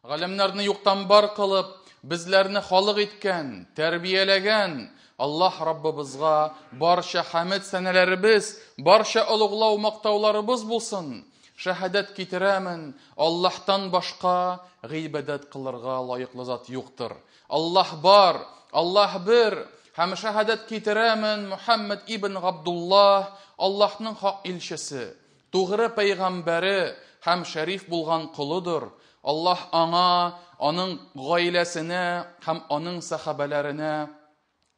галимнәрне юктан бар кылып, безләрне халык иткән, тәрбияләгән Аллаһ Раббыбызга барча хәмд сәнәләребез, барча улуглау мактауларыбыз булсын. Шәһадәт китерәмен, Аллаһтан башка гыйбадәт кылырга лаеклы зат юктыр. Аллаһ бар, Аллаһ бер. Һәм шәһадәт китерәмен, Мухаммад ибн Габдуллаһ Аллаһның хак илчесе, тугры пәйгамбәре һәм шәриф булган кулыдыр. Аллаһ аңа, аның гаиләсенә һәм аның сахабаларына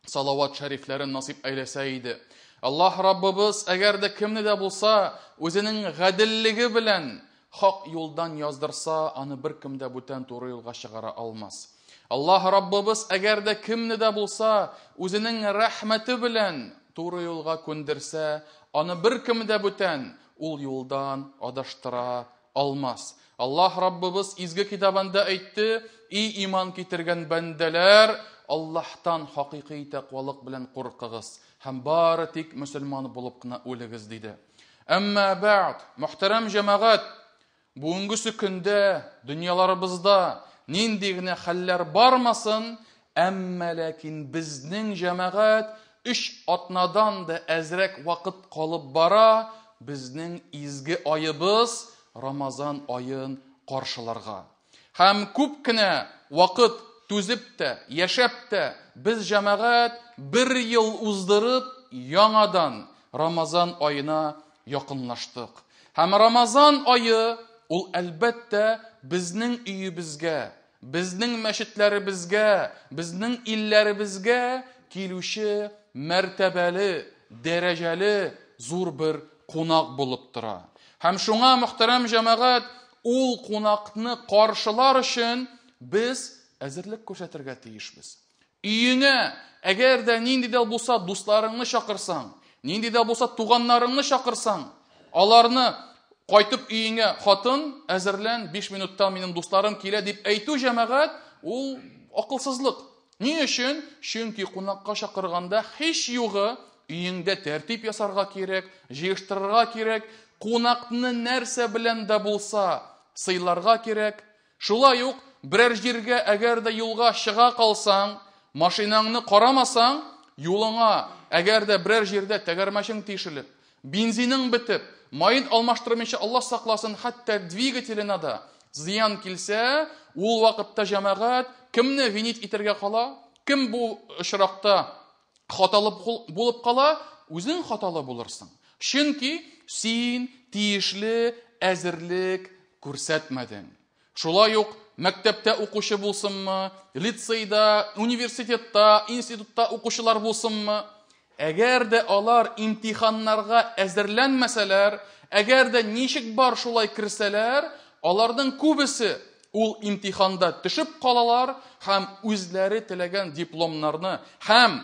салават шәрифләрен насип әйләсә иде. Аллаһ Раббыбыз әгәр дә кемне дә булса үзенең гаделлеге белән хак юлдан яздырса, аны беркем дә бүтән туры юлга чыгара алмас. Аллаһ Раббыбыз әгәр дә кемне дә булса үзенең рәхмәте белән туры юлга күндерсә, аны беркем дә бүтән ул юлдан адаштыра алмас. Аллаһ Раббыбыз изге китабында әйтте: "И иман китергән бәндәләр, Аллаһтан хакыйкый тәкъвалык белән куркыгыз һәм бары тик мөселман булып кына үлегез" диде. Әмма бә'д, мөхтәрәм җәмәгать, бүгенге көндә дөньяларыбызда нинди генә хәлләр бармасын, әмма ләкин безнең җәмәгать 3 атнадан да әзрәк вакыт калып бара безнең изге айыбыз Рамазан айын каршыларга. Һәм күп кенә вакыт түзеп тә, яшәп тә без җәмәгать 1 ел уздырып яңадан Рамазан айына якынлаштык. Һәм Рамазан айы ул әлбәттә безнең өебезгә, безнең мәчетләребезгә, безнең илләребезгә килүче мәртәбәле, дәрәҗәле зур бер кунак булып тора. Һәм шуңа, мөхтәрәм җәмәгать, ул кунакны каршылар өчен без әзерлек күрсәтергә тиешбез. Өеңә әгәр дә нинди дә булса дусларыңны чакырсаң, нинди дә булса туганнарыңны чакырсаң, аларны кайтып өеңә хатын әзерлән, 5 минуттан минем дусларым килә дип әйтү җәмәгать, ул акылсызлык. Ни өчен? Чөнки кунакка чакырганда һич югы өеңдә тәртип ясарга кирәк, җыештырырга кирәк, кунакны нәрсә белән дә булса сыйларга кирәк. Шулай ук берәр җиргә әгәр дә юлга чыга калсаң, машинаңны карамасаң, юлыңа әгәр дә берәр җирдә тәгәрмәчең тишелеп, бензиның бетеп, майын алмаштырмыйча Аллаһ сакласын, хәтта двигателенә дә зыян килсә, ул вакытта җәмәгать кемне винит итәргә кала? Кем бу очракта хаталы булып кала? Үзең хаталы булырсың. Чөнки син тиешле әзерлек күрсәтмәдең. Шулай ук мәктәптә укучы булсынмы, лицейда, университетта, институтта укучылар булсынмы, әгәр дә алар имтиханнарга әзерләнмәсәләр, әгәр дә ничек бар шулай кирсәләр, аларның күбесе ул имтиханда төшеп калалар һәм үзләре теләгән дипломнарны һәм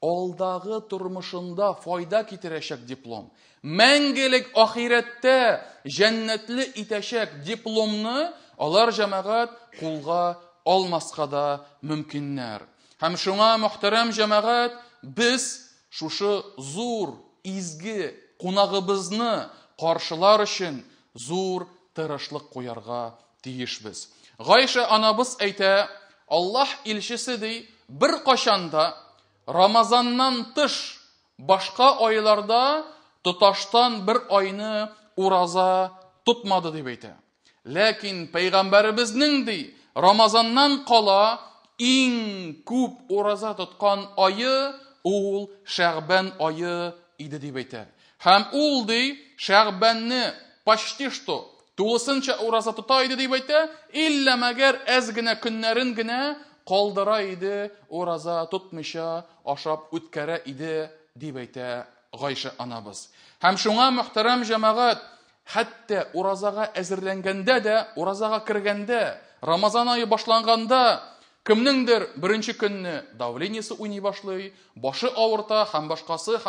алдагы тормышында файда китерәчәк диплом, мәңгелек ахирәттә җәннәтле итәчәк дипломны алар җәмәгать кулга алмаска да мөмкиннәр. Һәм шуңа, мөхтәрәм җәмәгать, без шушы зур изге кунагыбызны каршылар өчен зур тырышлык куярга тиешбез. Гайша анабыз әйтә, Аллаһ илчесе ди, бер кашанда Рамазаннан тыш башка айларда тоташтан бер айны ураза тотмады дип әйтә. Ләкин пәйгамбәребезнең ди, Рамазаннан кала иң күп ураза тоткан айы ул Шәгъбан айы иде дип әйтә. Һәм ул ди, Шәгъбанны почти что тулысынча ураза тота иде дип әйтә, илля мәгәр әз генә көннәрен генә калдыра иде, ураза тотмыйча ашап үткәрә иде дип әйтә Гайша анабыз. Һәм шуңа, мөхтәрәм җәмәгать, хәтта уразага әзерләнгәндә дә, уразага кергәндә, Рамазан айы башланганда, кемнеңдер беренче көнне давлениесе уйный башлый, башы авырта һәм башкасы,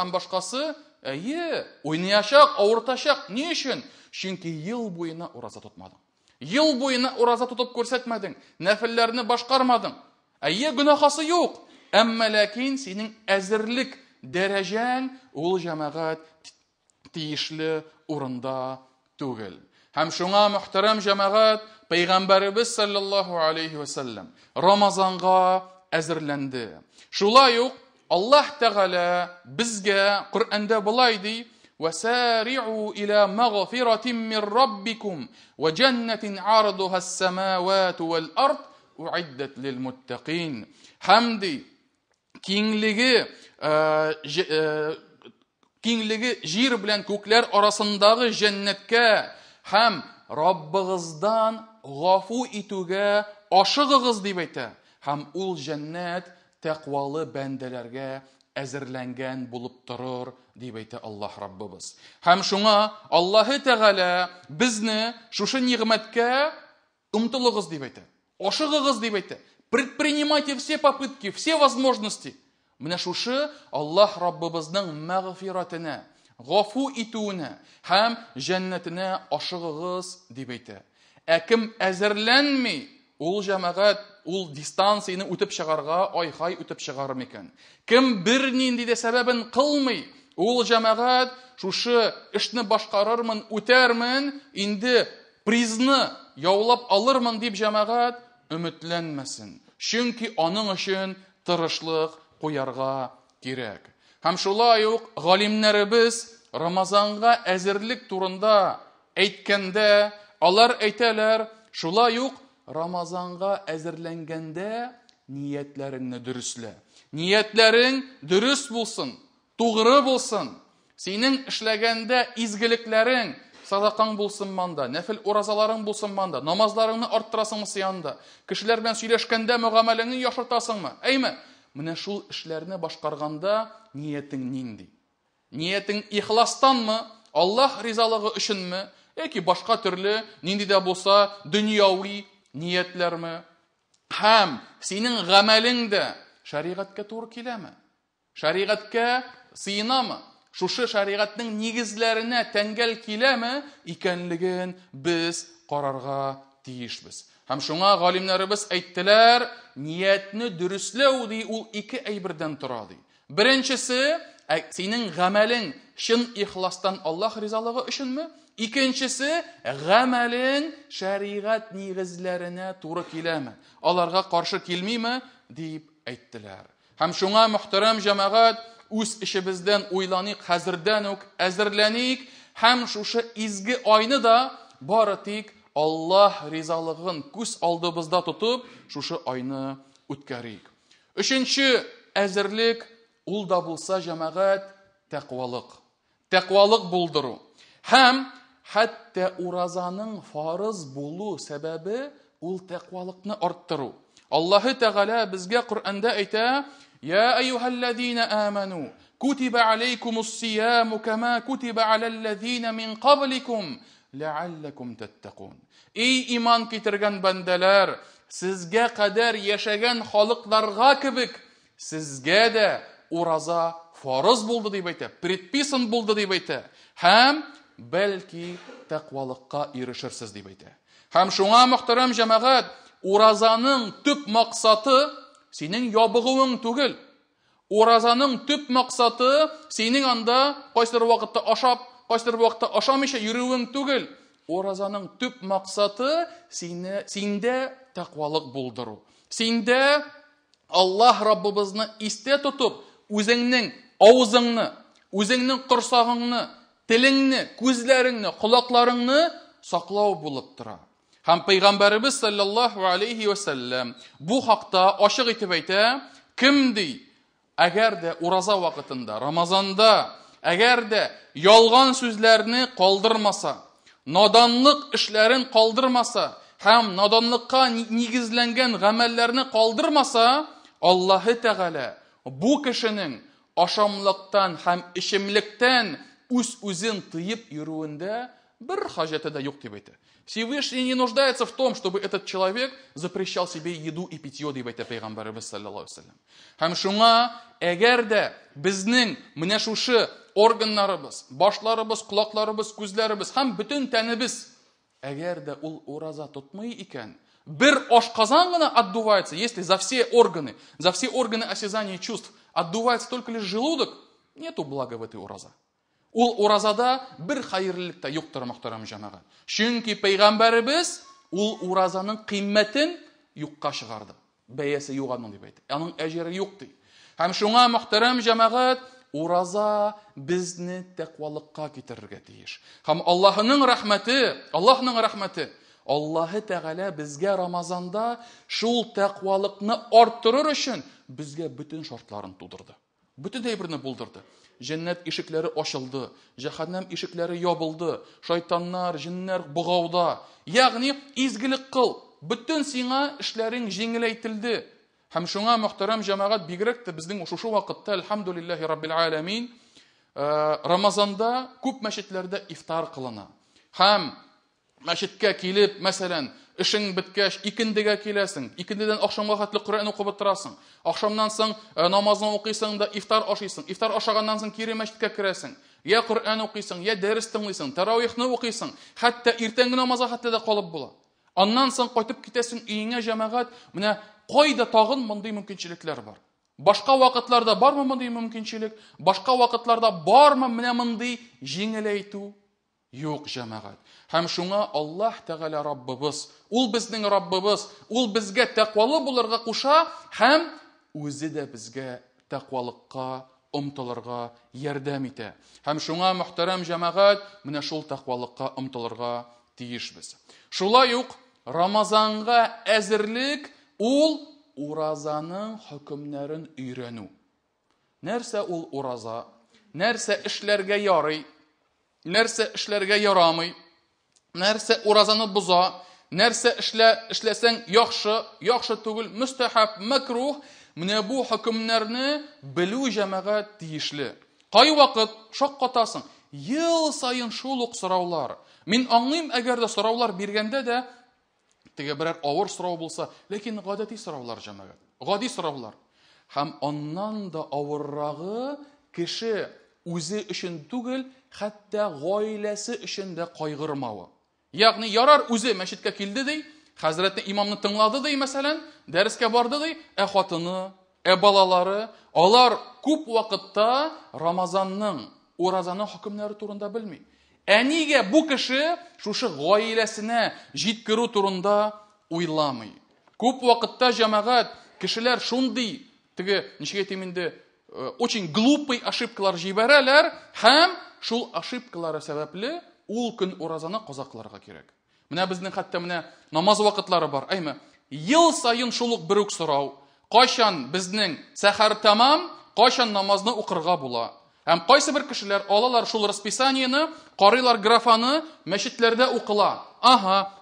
уйнаячак, авыртачак. Ни өчен? Чөнки ел буена ураза тотмадың. Ел буена ураза тотып күрсәтмәдең, нәфилләрне башкармадың. Гөнаһасы юк. Әмма ләкин синең әзерлек дәрәҗәң ул җәмәгать тиешле урында түгел. Һәм шуңа мөхтәрәм җәмәгать, Пәйгамбәребез саллаллаһу алейхи ва саллям Рамазанга әзерләнде. Шулай ук Аллаһ Тәгалә безгә Коръәндә булай ди: وسارعوا إلى مغفرة من ربكم وجنة عرضها السماوات والأرض أعدت للمتقين. Hamdi киңлеге җир белән күкләр арасындагы җәннәткә һәм Раббыгыздан гафу итүгә ашыгыгыз дип әйтә. Һәм ул җәннәт тәкъвалы бәндәләргә әзерләнгән булып торыр дип әйтә Аллаһ Раббыбыз. Һәм шуңа Аллаһы Тәгалә безне шушы ниғмәткә омтылыгыз дип әйтә. Ашыгыгыз дип әйтә. Предпринимайте все попытки, все возможности. Менә шушы Аллаһ Раббыбызның мәгъфиратына, гафу итүенә һәм җәннәтенә ашыгыгыз дип әйтә. Кем әзерләнми, ул җәмәгать, ул дистанцияны үтеп чыгарга ай-хай үтеп чыгарыр микән? Кем бер нинди дә сәбәбен кылмый, ул җәмәгать шушы эшне башкарырмын, үтәрмен, инде призны яулап алырмын дип җәмәгать өметләнмәсен. Чөнки аның өчен тырышлык куярга кирәк. Һәм шулай ук галимнәребез Рамазанга әзерлек турында әйткәндә, алар әйтәләр, шулай ук Рамазанга әзерләнгәндә ниятләреңне дөрүслә. Ниятләрең дөрүс булсын, тугры булсын. Синең эшләгәндә изгелекләрең, садакаң булсын манда, нәфил уразаларың булсын манда, намазларыңны арттырасыңмы сыянда, кешеләр белән сөйләшкәндә мөгамәләңне яхшыртасыңмы? Әйме, менә шул эшләрне башкарганда ниятең нинди? Ниятең ихластанмы, Аллаһ ризалыгы өченме, яки башка төрле нинди дә булса дөньяви ниятләрме? Һәм синең гамәлең дә шәригатькә туры киләме? Шәригатькә сыйнамы? Шушы шәригатьнең нигезләренә тәңгәл киләме икәнлеген без карарга тиешбез. Һәм шуңа галимнәребез әйттеләр, ниятне дөрүсләү ди ул ике әйбердән тора ди. Беренчесе, синең гамәлең чын ихластан Аллаһ ризалыгы өченме? Икенчесе, гамәлең шәригать нигезләренә туры киләме? Аларга каршы килмиме дип әйттеләр. Һәм шуңа мөхтәрәм җәмәгать, үз эшебездән уйланыйк, хәзердән үк әзерләник һәм шушы изге айны да бары тик Аллаһ ризалыгын күз алдыбызда тотып, шушы айны үткәрик. Өченче әзерлек ул да булса җәмәгать тәкъвалык. Тәкъвалык булдыру. Һәм хәтта уразаның фарыз булу сәбәбе ул тәкъвалыкны арттыру. Аллаһы Тәгалә безгә Коръәндә әйтә: يا أيها الذين آمنوا كتب عليكم الصيام كما كتب على الذين من قبلكم لعلكم تتقون. Ey iman китергән бәндәләр, сезгә кадәр яшәгән халыкларга кебек, сезгә дә ураза фарыз булды дип әйтә, предписан булды дип әйтә. Һәм бәлки тәкъвалыкка ирешерсез дип әйтә. Һәм шуңа мөхтәрәм җәмәгать, уразаның төп максаты синең ябыгуың түгел. Уразаның төп максаты синең анда кайсыр вакытта ашап, кайсыр вакытта ашамыйча йөрүең түгел. Уразаның төп максаты синдә тәкъвалык булдыру. Синдә Аллаһ Раббыбызны истә тотып, үзеңнең авызыңны, үзеңнең корсагыңны, телеңне, күзләреңне, колакларыңны саклау булып тора. Һәм Пәйгамбәребез саллаллаһу алейхи ва саллям бу хакта ачык итеп әйтә, кем ди, әгәр дә ураза вакытында, Рамазанда, әгәр дә ялган сүзләрне калдырмаса, наданлык эшләрен калдырмаса һәм наданлыкка нигезләнгән гамәлләрне калдырмаса, Аллаһы Тәгалә бу кешенең ашамлыктан һәм ичемлектән үз-үзен тыеп йөрүендә бер хаҗәте дә юк дип әйтә. Всевышний не нуждается в том, чтобы этот человек запрещал себе еду и питье, дип әйтә Пәйгамбәребез саллаллаһу алейхи ва саллям. Һәм шуңа, әгәр дә безнең менә шушы органнарыбыз, башларыбыз, колакларыбыз, күзләребез һәм бөтен тәнебез, әгәр дә ул ураза тотмый икән, бер ашказан гына отдувается, если за все органы осязания и чувств отдувается только лишь желудок, нету блага в этой ураза. Ул уразада бер хәерлелек тә юктыр, мөхтәрәм җәмәгать. Чөнки пәйгамбәребез ул уразаның кыйммәтен юкка чыгарды. Бәясе юк аның дип әйтте. Аның әҗере юк ди. Һәм шуңа, мөхтәрәм җәмәгать, ураза безне тәкъвалыкка китерергә тиеш. Һәм Аллаһның рәхмәте, Аллаһы Тәгалә безгә Рамазанда шул тәкъвалыкны арттырыр өчен безгә бүтән шартларын тудырды. Бүтән әйберне булдырды. Җәннәт ишекләре ачылды, җәһәннәм ишекләре ябылды, шайтаннар, җиннәр бугауда. Ягъни изгелек кыл, бүтән сиңа эшләрең җиңеләйтелде. Һәм шуңа, мөхтәрәм җәмәгать, бигрәк тә безнең шушы вакытта, әлхәмдүлиллаһи раббил аламин, Рамазанда күп мәчетләрдә ифтар кылына. Һәм мәчеткә килеп, мәсәлән, эшең беткәч, икендегә киләсең, икендедән ахшамга хәтле Коръән укып торасың. Ахшамнан соң намазны укыйсың да ифтар ашыйсың. Ифтар ашаганнан соң кире мәчеткә керәсең. Я Коръән укыйсың, я дәрес тыңлыйсың, таравихны укыйсың. Хәтта иртәнге намазга хәтле дә калып була. Аннан соң кайтып китәсең өеңә, җәмәгать, менә кайда тагын мондый мөмкинчелекләр бар? Башка вакытларда бармы мондый мөмкинчелек? Башка вакытларда бармы менә мондый җиңеләйтү? Юк, җәмәгать. Һәм шуңа Аллаһ Тәгалә Раббыбыз, ул безнең Раббыбыз, ул безгә тәкъвалы булырга куша һәм үзе дә безгә тәкъвалыкка омтылырга ярдәм итә. Һәм шуңа, мөхтәрәм җәмәгать, менә шул тәкъвалыкка омтылырга тиешбез. Шулай ук Рамазанга әзерлек ул уразаның хөкемнәрен өйрәнү. Нәрсә ул ураза? Нәрсә эшләргә ярый? Нәрсә эшләргә ярамый? Нәрсә уразаны боза? Нәрсә эшләсәң яхшы түгел, мустахаб, макрух? Менә бу хөкемнәрне белү, җәмәгать, тиешле. Кай вакыт шаккатасың? Ел сайын шул ук сораулар. Мин аңлыйм, әгәр дә сораулар биргәндә дә теге берәр авыр сорау булса, ләкин гадәти сораулар, җәмәгать. Гади сораулар. Һәм аннан да авыррагы кеше үзе өчен түгел, хәтта гаиләсе өчен дә кайгырмавы. Ягъни ярар үзе мәчеткә килде ди, хәзрәтне имамны тыңлады ди, мәсәлән, дәрескә барды ди, хатыны, балалары, алар күп вакытта Рамазанның, уразаның хөкемнәре турында белми. Нигә бу кеше шушы гаиләсенә җиткерү турында уйламый? Күп вакытта, җәмәгать, кешеләр шундый, теге, ничек әйтим инде, очень глупый ошибкалар җибәрәләр, һәм шул ошибкалары сәбәпле ул көн уразаны казакларга кирәк. Менә безнең хәтта менә намаз вакытлары бар. Әйме, ел сайын шул ук бер үк сорау. Кайчан безнең сәхәр тамам, кайчан намазны укырга була? Һәм кайсы бер кешеләр алалар шул расписаниены, карыйлар графаны, мәчетләрдә укыла.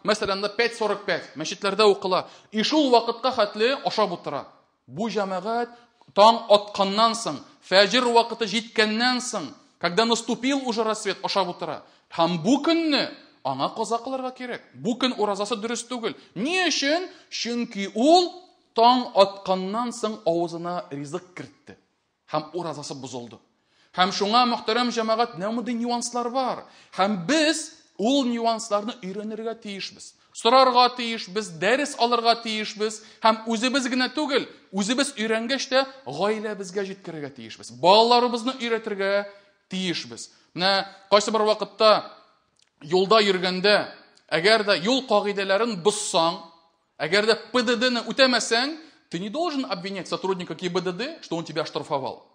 Мәсәлән, 5:45 мәчетләрдә укыла. И шул вакытка хәтле ашап утыра. Бу, җәмәгать, таң атканнан соң, фәҗр вакыты җиткәннән соң, когда наступил уже рассвет, ашап утыра. Һәм бу көнне аңа каза кылырга кирәк. Бу көн уразасы дөрес түгел. Ни өчен? Чөнки ул таң атканнан соң авызына ризык кертте. Һәм уразасы бозылды. Һәм шуңа, мөхтәрәм җәмәгать, нәмәдә нюанслар бар. Һәм без ул нюансларны өйрәнергә тиешбез. Сорарга тиешбез, дәрес алырга тиешбез. Һәм үзебез генә түгел, үзебез өйрәнгәч тә гаиләбезгә җиткерергә тиешбез. Балаларыбызны өйрәтергә тиешбез. Менә кайсы бер вакытта юлда йөргәндә, әгәр дә юл кагыйдәләрен бозсаң, әгәр дә ПДДны үтәмәсәң, ты не должен обвинять сотрудника ГИБДД, что он тебя оштрафовал.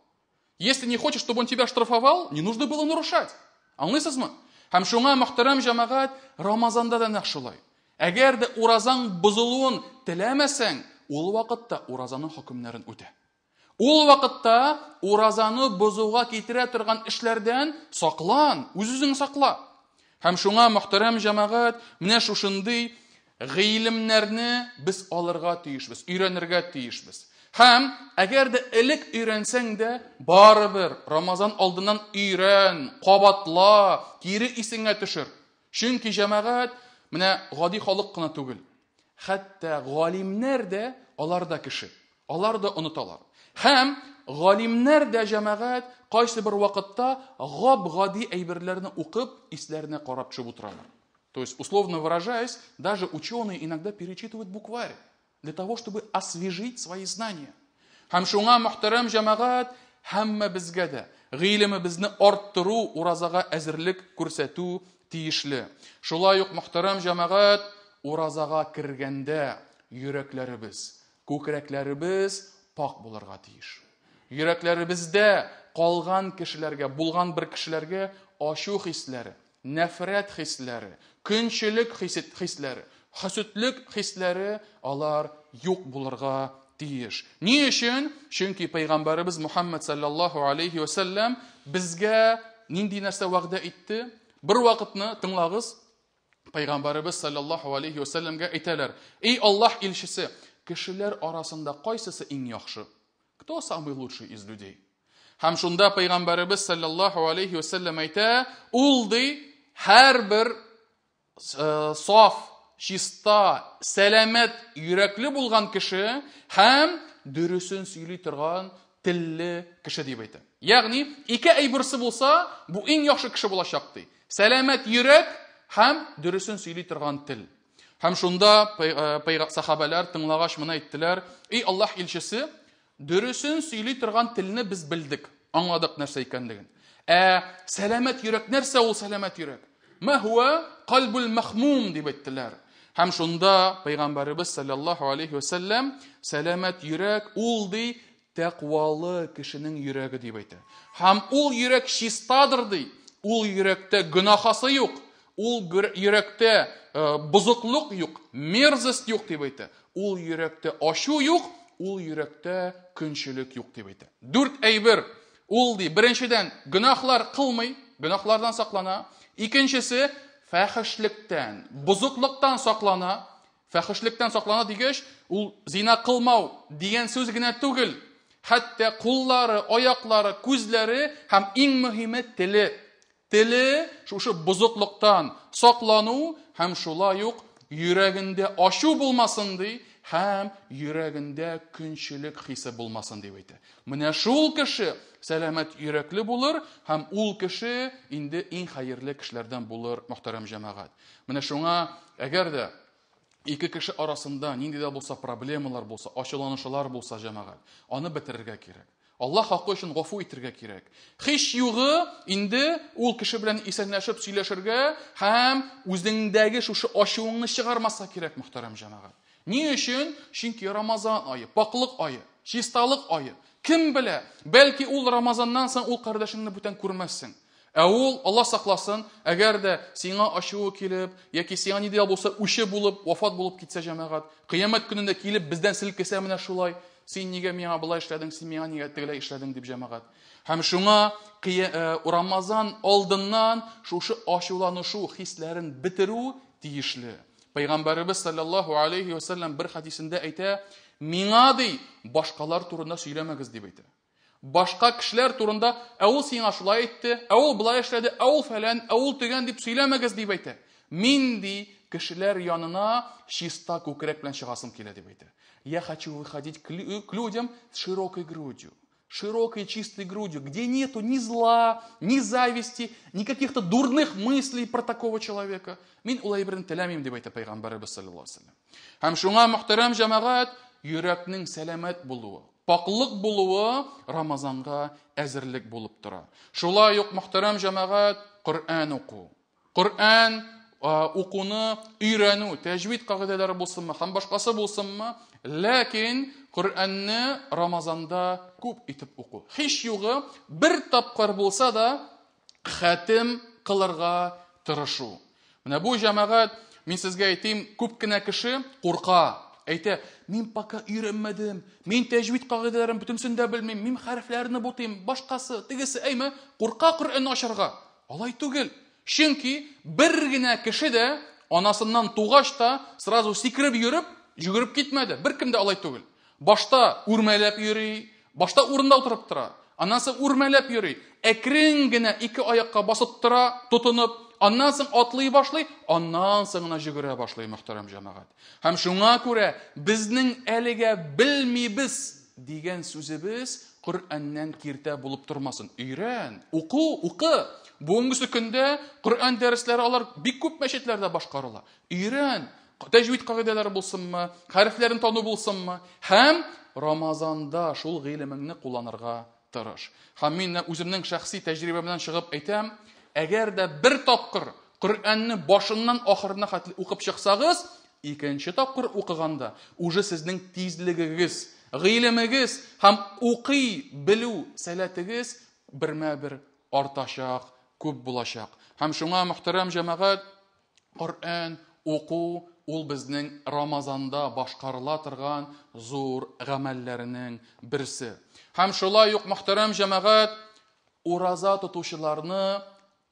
Если не хочешь, чтобы он тебя оштрафовал, не нужно было нарушать. Аңлыйсызмы? Һәм шуңа, мөхтәрәм җәмәгать, Рамазанда да нәкъ шулай. Әгәр дә уразаң бозылуын теләмәсәң, ул вакытта уразаның хөкемнәрен үтә. Ул вакытта уразаны бозуга китерә торган эшләрдән саклан, үзеңне сакла. Һәм шуңа, мөхтәрәм җәмәгать, менә шушындый гыйлемнәрне без алырга тиешбез, өйрәнергә тиешбез. Һәм әгәр дә элек өйрәнсәң дә, барыбер Рамазан алдыннан өйрән, кабатла, кире исеңә төшер. Чөнки, җәмәгать, менә гади халык кына түгел. Хәтта галимнәр дә, алар да кеше. Алар да оныталар. Һәм галимнәр дә, җәмәгать, кайсы бер вакытта гади әйберләрне укып, исләренә карап төшеп утыралар. То есть, условно выражаясь, даже ученые иногда перечитывают букварь для того, чтобы освежить свои знания. Һәм шуңа, мөхтәрәм җәмәгать, һәммә безгә дә гыйлемебезне арттыру, уразага әзерлек күрсәтү тиешле. Шулай ук, мөхтәрәм җәмәгать, уразага кергәндә йөрәкләребез, күкрәкләребез пак булырга тиеш. Йөрәкләребездә калган кешеләргә, булган бер кешеләргә ачу хисләре, нәфрәт хисләре, көнчелек хисләре, хәсүдлек хисләре алар юк булырга тиеш. Ни өчен? Чөнки Пәйгамбәребез Мухаммад саллаллаху алейхи ва саллям безгә нинди нәрсә вәгъдә итте? Бер вакытны тыңлагыз, Пәйгамбәребез саллаллаху алейхи ва саллямга әйтәләр: "Эй Аллаһ илчесе, кешеләр арасында кайсысы иң яхшы? Кто самый лучший из людей?" Һәм шунда Пәйгамбәребез саллаллаху алейхи ва саллям әйтә: "Ул ди һәрбер саф, чиста, сәламәт йөрәкле булган кеше һәм дөресен сөйли торган телле кеше" дип әйтә. Ягъни, ике әйберсе булса, бу иң яхшы кеше булачак ди. Сәламәт йөрәк һәм дөресен сөйли торган тел. Һәм шунда сахабалар тыңлагач моны әйттеләр: "Эй Аллаһ илчесе, дөресен сөйли торган телне без белдек, аңладык нәрсә икәнлеген. Сәламәт йөрәк нәрсә ул сәламәт йөрәк? Ма хуа калбул махмум" дип әйттеләр. Һәм шунда Пәйгамбәребез саллаллаху алейхи ва саллям сәламәт йөрәк ул ди тәкъвалы кешенең йөрәге дип әйтә. Һәм ул йөрәк чистадыр ди. Ул йөрәктә гөнаһасы юк. Ул йөрәктә бузыклык юк, мерзость юк дип әйтә. Ул йөрәктә ачу юк, ул йөрәктә көнчелек юк дип әйтә. Дүрт әйбер. Ул ди, беренчедән, гөнаһлар кылмый, гөнаһлардан саклана. Икенчесе, фәхишлектән, бузыклыктан саклана. Фәхишлектән саклана дигәч, ул зина кылмау дигән сүз генә түгел. Хәтта куллары, аяклары, күзләре һәм иң мөһиме теле. Теле шушы бузыклыктан саклану һәм шулай ук йөрәгендә ачу булмасын ди, һәм йөрәгендә көнчелек хисе булмасын дип әйтә. Менә шул кеше сәламәт йөрәкле булыр һәм ул кеше инде иң хәерле кешеләрдән булыр, мөхтәрәм җәмәгать. Менә шуңа әгәр дә ике кеше арасында нинди дә булса проблемалар булса, ачуланышулар булса җәмәгать, аны бетерергә кирәк. Аллаһ хакы өчен гафу итәргә кирәк. Һич югы инде ул кеше белән исәнләшеп сөйләшергә һәм үзеңдәге шушы ачуыңны чыгармаска кирәк, мөхтәрәм җәмәгать. Ни өчен? Чөнки Рамазан айы, паклык айы, чисталык айы. Кем белә? Бәлки ул Рамазаннан соң ул кардәшеңне бүтән күрмәссең. Ул, Аллаһ сакласын, әгәр дә сиңа ачуы килеп, яки сиңа нидә булса үче булып, вафат булып китсә җәмәгать, кыямәт көнендә килеп бездән селкесә менә шулай: "Син нигә миңа булай эшләдең, син миңа нигә тегеләй эшләдең" дип җәмәгать. Һәм шуңа Рамазан алдыннан шушы ачуланышу хисләрен бетерү тиешле. Пәйгамбәребез саллаллаху алейхи ва саллям бер хадисендә әйтә: "Миңа ди башкалар турында сөйләмәгез" дип әйтә. Башка кешеләр турында ул сиңа шулай әйтте, ул булай эшләде, ул фәлән, ул төгән дип сөйләмәгез дип әйтә. Мин ди кешеләр янына чиста күкрәк белән чыгасым килә дип әйтә. Я хочу выходить к людям с широкой грудью. Широкой чистой грудью, где нету ни зла, ни зависти, ни каких-то дурных мыслей про такого человека. Мин улай берен теләмим дип әйтә Пәйгамбәребез саллаллаху алейхи ва саллям. Һәм шуңа, мөхтәрәм җәмәгать, йөрәкнең сәламәт булуы, паклык булуы Рамазанга әзерлек булып тора. Шулай ук, мөхтәрәм җәмәгать, Коръән уку. Коръән укуны өйрәнү, тәҗвид кагыйдәләре булсынмы, һәм башкасы булсынмы, ләкин Коръәнне Рамазанда күп итеп уку. Һич югы бер тапкыр булса да хәтем кылырга тырышу. Менә бу җәмәгать, мин сезгә әйтим, күп кенә кеше курка. Әйтә: "Мин пока өйрәнмәдем, мин тәҗвид кагыйдәләрен бөтенсен дә белмим, мин хәрефләрне бутыйм, башкасы, тегесе, әйме, курка Коръәнне ачарга." Алай түгел. Чөнки бер генә кеше дә анасыннан тугач та сразу сикереп йөреп, жүгереп китмәде. Беркем дә алай түгел. Башта үрмәләп йөри, башта урында утырып тора. Аннан үрмәләп йөри. Әкрен генә ике аякка басып тора, тотынып, аннан соң атлый башлый, аннан соң гына жүгерә башлый, мөхтәрәм җәмәгать. Һәм шуңа күрә безнең әлегә белмибез дигән сүзебез Коръәннән киртә булып тормасын. Өйрән, укы. Бүгенге көндә Коръән дәресләре алар бик күп мәчетләрдә башкарыла. Өйрән, тәҗвид кагыйдәләре булсынмы, хәрефләрен тану булсынмы, һәм Рамазанда шул гыйлемеңне кулланырга тырыш. Һәм мин үземнең шәхси тәҗрибәмнән чыгып әйтәм, әгәр дә бер тапкыр Коръәнне башыннан ахырына хәтле укып чыксагыз, икенче тапкыр укыганда уже сезнең тизлегегез, гыйлемегез һәм укый белү сәләтегез бермә-бер артачак, күп булачак. Һәм шуңа мөхтәрәм җәмәгать, Коръән уку ул безнең Рамазанда башкарыла торган зур гамәлләрнең берсе. Һәм шулай ук мөхтәрәм җәмәгать, ураза тотучыларны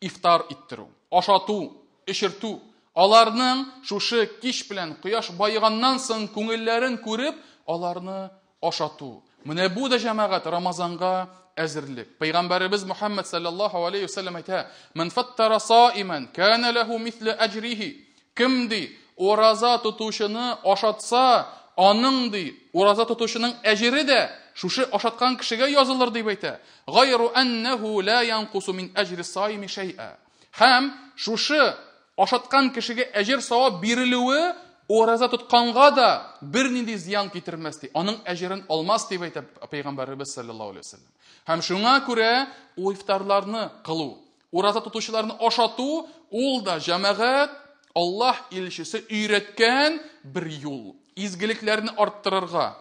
ифтар иттерү, ашату, эчертү, аларның шушы кич белән кояш байыганнан соң күңелләрен күреп, аларны ашату. Менә бу да җәмәгать Рамазанга әзерлек. Пәйгамбәребез Мөхәммәд саллаллаһу алейхи ва саллям әйтә: "Ман фаттара саиман, кана лаху мислу аҗриһи." Кем ди ураза тотучыны ашатса, аның ди ураза тотучының әҗере дә шушы ашаткан кешегә язылыр дип әйтә. "Гайру аннаху ла янқусу мин аҗри саими шай'a." Һәм шушы ашаткан кешегә әҗер савап бирелүе ураза тотканга да бернинди зыян китермәс ди. Аның әҗерен алмас дип әйтә Пәйгамбәребез саллаллаһу алейхи ва саллям. Һәм шуңа күрә ул ифтарларны кылу, ураза тотучыларны ашату ул да җәмәгать Аллаһ илчесе өйрәткән бер юл. Изгелекләрне арттырырга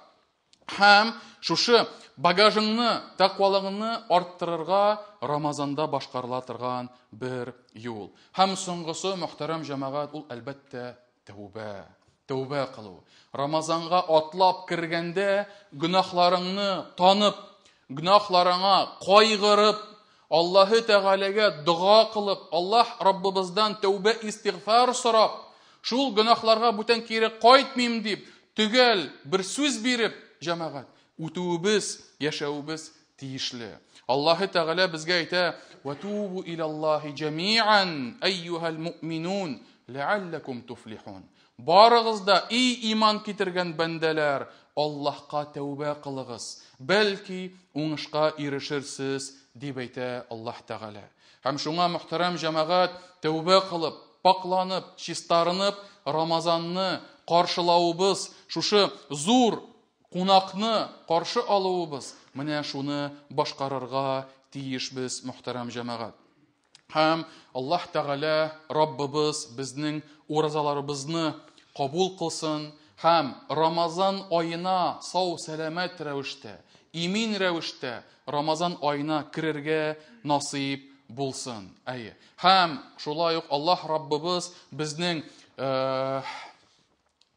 һәм шушы багажыңны, тақвалыгыңны арттырырга Рамазанда башкарыла торган бер юл. Һәм соңгысы мөхтәрәм җәмәгать ул әлбәттә тәүбә кылу. Рамазанга атлап кергәндә гөнаһларыңны танып, гөнаһларыңа кайгырып, Аллаһы Тәгаләгә дуга кылып, Аллаһ Раббыбыздан тәүбә истигъфар сорап, шул гөнаһларга бүтән кире кайтмыйм дип, төгәл бер сүз биреп, җәмәгать, үтүбез, яшәүбез тиешле. Аллаһы Тәгалә безгә әйтә: "Ва тубу илаллаһи җами'ан айюһал муъминун ла'аллакум туфлихун." Барыгыз да и иман китергән бәндәләр, Аллаһка тәүбә кылыгыз, бәлки уңышка ирешерсез дип әйтә Аллаһ Тәгалә. Һәм шуңа мөхтәрәм җәмәгать, тәүбә кылып, пакланып, чистарынып, Рамазанны каршылавыбыз, шушы зур кунакны каршы алуыбыз, менә шуны башкарырга тиешбез, мөхтәрәм җәмәгать. Һәм Аллаһ Тәгалә, Раббыбыз безнең уразаларыбызны кабул кылсын һәм Рамазан аена сау сәламәт рәвештә, имин рәвештә Рамазан аена кирергә насыйп булсын. Һәм шулай ук Аллаһ Раббыбыз безнең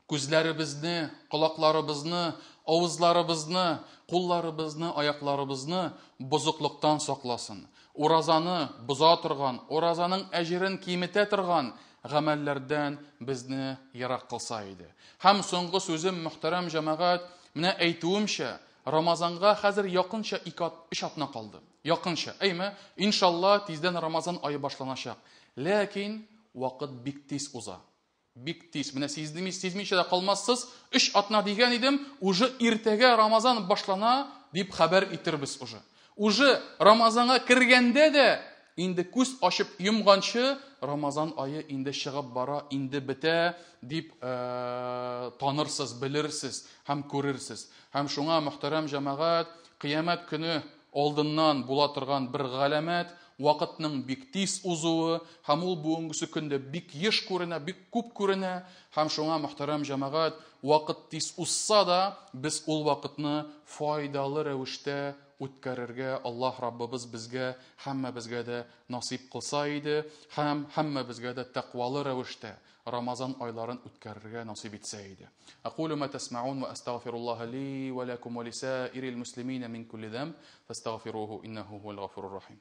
күзләребезне, колакларыбызны, авызларыбызны, кулларыбызны, аякларыбызны бозыклыктан сакласын. Уразаны боза торган, уразаның әҗерен киметә торган гамәлләрдән безне ярак кылса иде. Һәм соңгы сүзем, мөхтәрәм җәмәгать, менә әйтүемчә, Рамазанга хәзер якынча 2-3 атна калды. Якынча. Әйме, иншалла тиздән Рамазан ае башланачак. Ләкин вакыт бик тиз уза. Бик тиз. Менә сизмичә дә калмассыз, 3 атна дигән идем, уже иртәгә Рамазан башлана дип хәбәр итербез уже. Уже Рамазанга кергәндә дә инде күз ачып йомганчы Рамазан ае инде чыгып бара, инде бетә дип танырсыз, белерсез һәм күрерсез. Һәм шуңа мөхтәрәм җәмәгать, кыямәт көне алдыннан була торган бер галәмәт, вакытның бик тиз узуы, һәм ул бүгенге көндә бик еш күренә, бик күп күренә. Һәм шуңа мөхтәрәм җәмәгать, вакыт тиз узса да, без ул вакытны файдалы рәвештә үткәрергә Аллаһ Раббыбыз безгә, һәммәбезгә дә насыйп кылса иде, һәм һәммәбезгә дә тәкъвалы рәвештә Рамазан айларын үткәрергә насыйп итсә иде. أقول ما تسمعون وأستغفر الله لي ولكم ولسائر المسلمين من كل ذنب فاستغفروه إنه هو الغفور الرحيم.